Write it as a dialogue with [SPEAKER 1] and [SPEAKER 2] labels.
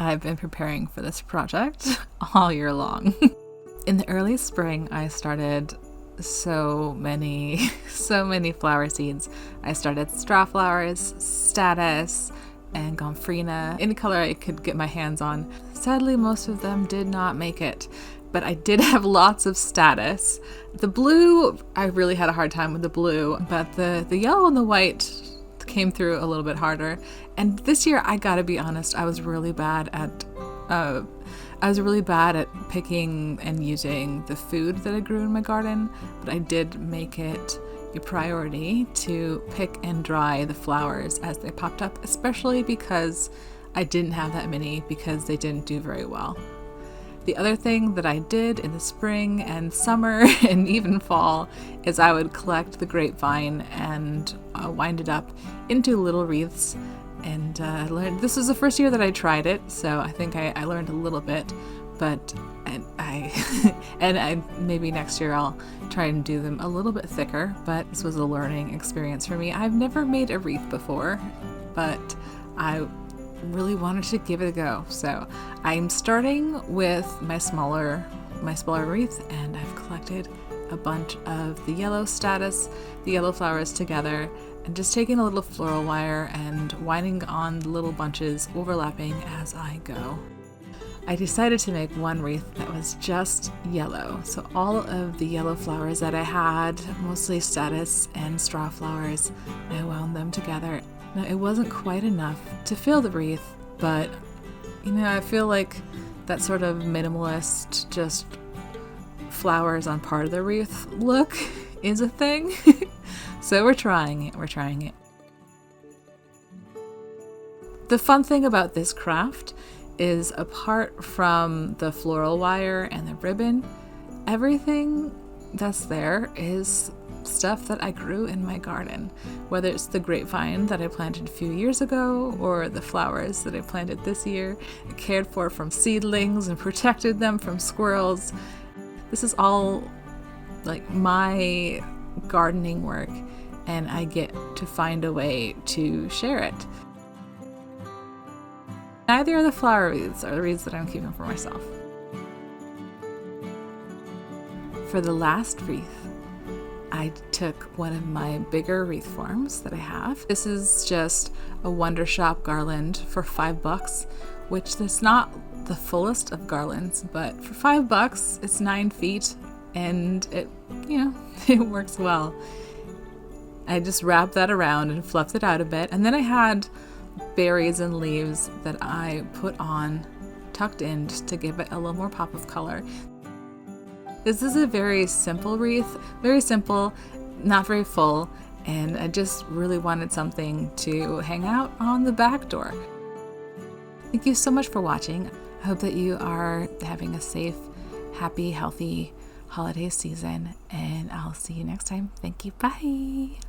[SPEAKER 1] I've been preparing for this project all year long. In the early spring, I started so many flower seeds. I started straw flowers, statice, and gomphrena, any color I could get my hands on. Sadly, most of them did not make it, but I did have lots of statice. The blue, I really had a hard time with the blue, but the yellow and the white came through a little bit harder. And this year, I gotta be honest, I was really bad at picking and using the food that I grew in my garden, but I did make it a priority to pick and dry the flowers as they popped up, especially because I didn't have that many because they didn't do very well. The other thing that I did in the spring and summer and even fall is I would collect the grapevine and wind it up into little wreaths. And learned, this was the first year that I tried it, so I think I learned a little bit, but I maybe next year I'll try and do them a little bit thicker, but this was a learning experience for me. I've never made a wreath before, but I really wanted to give it a go. So I'm starting with my smaller wreath, and I've collected a bunch of the yellow statice, the yellow flowers together, and just taking a little floral wire and winding on the little bunches overlapping as I go. I decided to make one wreath that was just yellow. So all of the yellow flowers that I had, mostly statice and straw flowers, I wound them together. Now, it wasn't quite enough to fill the wreath, but I feel like that sort of minimalist, just flowers on part of the wreath look is a thing. So we're trying it. The fun thing about this craft is, apart from the floral wire and the ribbon, everything that's there is stuff that I grew in my garden. Whether it's the grapevine that I planted a few years ago or the flowers that I planted this year, I cared for from seedlings and protected them from squirrels. This is all like my gardening work, and I get to find a way to share it. Neither of the flower wreaths are the wreaths that I'm keeping for myself. For the last wreath, I took one of my bigger wreath forms that I have. This is just a Wonder Shop garland for $5, which is not the fullest of garlands, but for $5, it's 9 feet, and it works well. I just wrapped that around and fluffed it out a bit, and then I had berries and leaves that I put on, tucked in, just to give it a little more pop of color. This is a very simple wreath, very simple, not very full, and I just really wanted something to hang out on the back door. Thank you so much for watching. I hope that you are having a safe, happy, healthy holiday season, and I'll see you next time. Thank you. Bye.